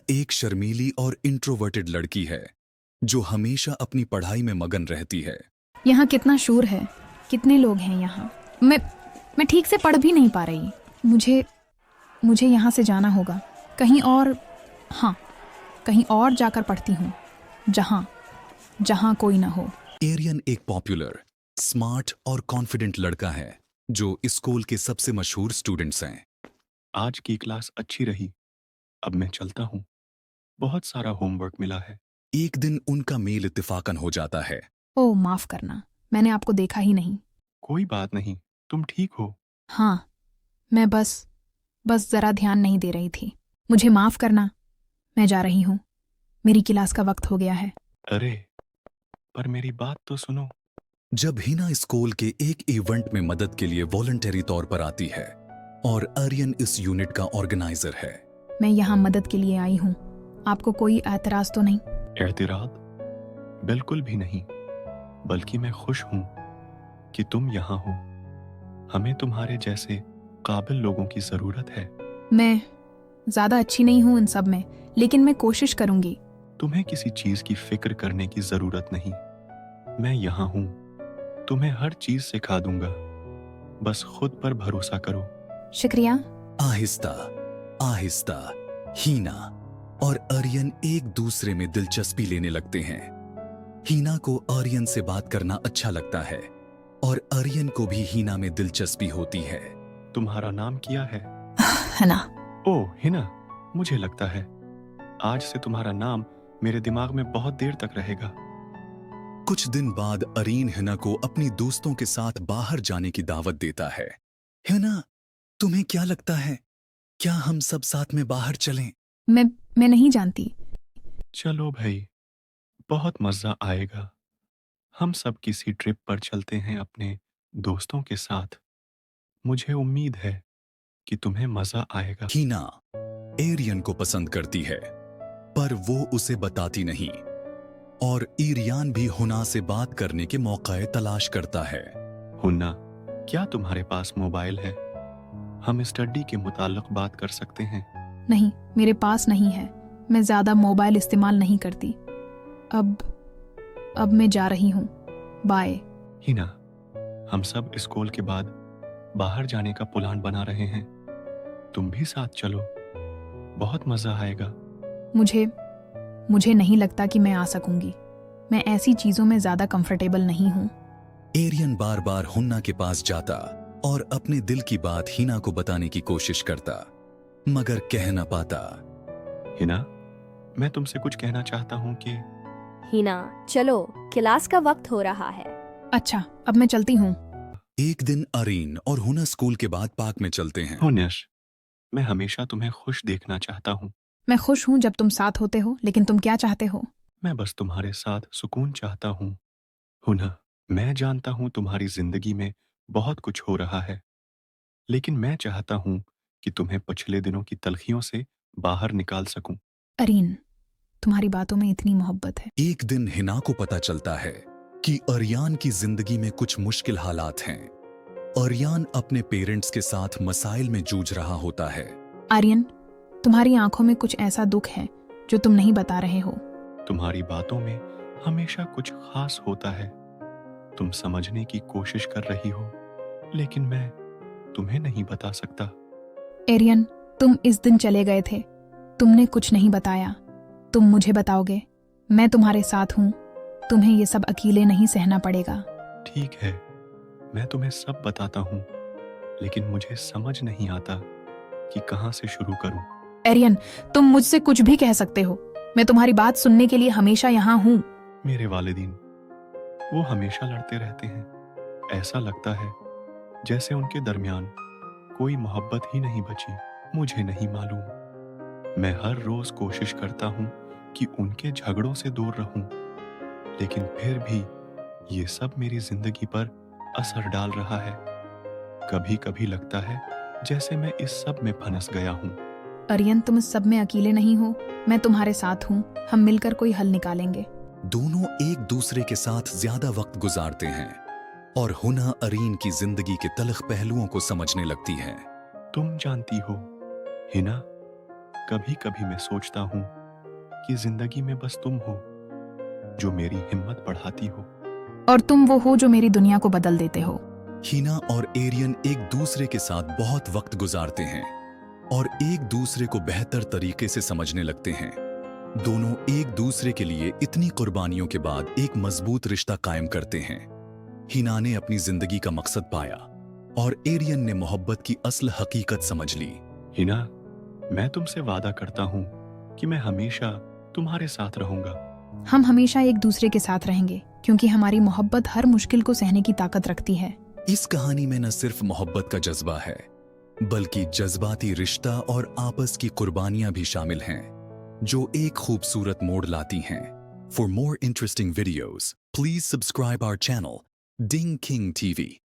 एक शर्मीली और इंट्रोवर्टेड लड़की है जो हमेशा अपनी पढ़ाई में मगन रहती है। यहाँ कितना शोर है, कितने लोग हैं यहाँ। मैं ठीक से पढ़ भी नहीं पा रही। मुझे यहाँ से जाना होगा, कहीं और। हाँ, कहीं और जाकर पढ़ती हूँ, जहाँ कोई ना हो। एरियन एक पॉपुलर, स्मार्ट और कॉन्फिडेंट लड़का है जो स्कूल के सबसे मशहूर स्टूडेंट्स हैं। आज की क्लास अच्छी रही। अब मैं चलता हूँ, बहुत सारा होमवर्क मिला है। एक दिन उनका मेल इत्तेफाकन हो जाता है। ओह, माफ करना, मैंने आपको देखा ही नहीं। कोई बात नहीं, तुम ठीक हो? हाँ, मैं बस जरा ध्यान नहीं दे रही थी। मुझे माफ करना, मैं जा रही हूँ, मेरी क्लास का वक्त हो गया है। अरे, पर मेरी बात तो सुनो। जब हिना स्कूल के एक इवेंट में मदद के लिए वॉलंटरी तौर पर आती है और आर्यन इस यूनिट का ऑर्गेनाइजर है। मैं यहाँ मदद के लिए आई हूँ, आपको कोई एतराज तो नहीं? एतराज? बिल्कुल भी नहीं, बल्कि मैं खुश हूँ कि तुम यहाँ हो। हमें तुम्हारे जैसे काबिल लोगों की जरूरत है। मैं ज्यादा अच्छी नहीं हूँ इन सब में, लेकिन मैं कोशिश करूंगी। तुम्हें किसी चीज की फिक्र करने की जरूरत नहीं। मैं यहाँ हूँ, तुम्हें हर चीज सिखा दूंगा। बस खुद पर भरोसा करो। शुक्रिया। आहिस्ता आहिस्ता हीना और आर्यन एक दूसरे में दिलचस्पी लेने लगते हैं। हीना को आर्यन से बात करना अच्छा लगता है और आर्यन को भी हीना में दिलचस्पी होती है। तुम्हारा नाम क्या है? हिना। ओह हिना, मुझे लगता है आज से तुम्हारा नाम मेरे दिमाग में बहुत देर तक रहेगा। कुछ दिन बाद अरीन हिना को अपनी दोस्तों के साथ बाहर जाने की दावत देता है। हिना, तुम्हें क्या लगता है, क्या हम सब साथ में बाहर चलें? मैं नहीं जानती। चलो भाई, बहुत मजा आएगा। हम सब किसी ट्रिप पर चलते हैं अपने दोस्तों के साथ। मुझे उम्मीद है कि तुम्हें मजा आएगा। हीना एरियन को पसंद करती है, पर वो उसे बताती नहीं और ईरियान भी हुना से बात करने के मौके तलाश करता है। हुन्ना, क्या तुम्हारे पास मोबाइल है? हम स्टडी के मुताल्लिक बात कर सकते हैं। नहीं, मेरे पास नहीं है। मैं ज्यादा मोबाइल इस्तेमाल नहीं करती। अब मैं जा रही हूँ, बाय। हिना, हम सब स्कूल के बाद बाहर जाने का प्लान बना रहे हैं। तुम भी साथ चलो, बहुत मजा आएगा। मुझे नहीं लगता कि मैं आ सकूंगी। मैं ऐसी चीजों में ज्यादा कंफर्टेबल नहीं हूँ। एरियन बार बार हुन्ना के पास जाता और अपने दिल की बात हिना को बताने की कोशिश करता, मगर कह न पाता। हिना, मैं तुमसे कुछ कहना चाहता हूँ कि हिना, चलो, क्लास का वक्त हो रहा है। अच्छा, अब मैं चलती हूँ। एक दिन अरीन और हुना स्कूल के बाद पार्क में चलते हैं। हुनश, मैं हमेशा तुम्हें खुश देखना चाहता हूँ। मैं खुश हूँ जब तुम साथ होते हो, लेकिन तुम क्या चाहते हो? मैं बस तुम्हारे साथ सुकून चाहता हूँ। हुना, मैं जानता हूँ तुम्हारी जिंदगी में बहुत कुछ हो रहा है, लेकिन मैं चाहता हूँ कि तुम्हें पिछले दिनों की तलखियों से बाहर निकाल सकूं। अरीन, तुम्हारी बातों में इतनी मोहब्बत है। एक दिन हिना को पता चलता है कि अरियान की जिंदगी में कुछ मुश्किल हालात हैं। अरियान अपने पेरेंट्स के साथ मसाइल में जूझ रहा होता है। आर्यन, तुम्हारी आंखों में कुछ ऐसा दुख है जो तुम नहीं बता रहे हो। तुम्हारी बातों में हमेशा कुछ खास होता है। तुम समझने की कोशिश कर रही हो, लेकिन मैं तुम्हें नहीं बता सकता। एरियन, तुम इस दिन चले गए थे, तुमने कुछ नहीं बताया। तुम मुझे बताओगे, मैं तुम्हारे साथ हूँ। तुम्हें ये सब अकेले नहीं सहना पड़ेगा। ठीक है, मैं तुम्हें सब बताता हूँ, लेकिन मुझे समझ नहीं आता कि कहाँ से शुरू करूँ। एरियन, तुम मुझसे कुछ भी कह सकते हो। मैं तुम्हारी बात सुनने के लिए हमेशा यहाँ हूँ। मेरे वालिदीन, वो हमेशा लड़ते रहते हैं। ऐसा लगता है जैसे उनके दरमियान कोई मोहब्बत ही नहीं बची। मुझे नहीं मालूम। मैं हर रोज कोशिश करता हूँ कि उनके झगड़ों से दूर रहूं, लेकिन फिर भी ये सब मेरी जिंदगी पर असर डाल रहा है। कभी कभी लगता है जैसे मैं इस सब में फंस गया हूँ। अरियन, तुम इस सब में अकेले नहीं हो। मैं तुम्हारे साथ हूँ। हम मिलकर कोई हल निकालेंगे। दोनों एक दूसरे के साथ ज्यादा वक्त गुजारते हैं और हुना अरीन की जिंदगी के तलख पहलुओं को समझने लगती है। तुम जानती हो हिना, कभी कभी मैं सोचता हूँ कि जिंदगी में बस तुम हो जो मेरी हिम्मत बढ़ाती हो। और तुम वो हो जो मेरी दुनिया को बदल देते हो। हीना और एरियन एक दूसरे के साथ बहुत वक्त गुजारते हैं और एक दूसरे को बेहतर तरीके से समझने लगते हैं। दोनों एक दूसरे के लिए इतनी कुर्बानियों के बाद एक मजबूत रिश्ता कायम करते हैं। हीना ने अपनी जिंदगी का मकसद पाया और एरियन ने मोहब्बत की असल हकीकत समझ ली। हिना, मैं तुमसे वादा करता हूं कि मैं हमेशा तुम्हारे साथ रहूंगा। हम हमेशा एक दूसरे के साथ रहेंगे क्योंकि हमारी मोहब्बत हर मुश्किल को सहने की ताकत रखती है। इस कहानी में न सिर्फ मोहब्बत का जज्बा है बल्कि जज्बाती रिश्ता और आपस की कुर्बानियां भी शामिल हैं जो एक खूबसूरत मोड़ लाती हैं। For more interesting videos please subscribe our channel ding king TV.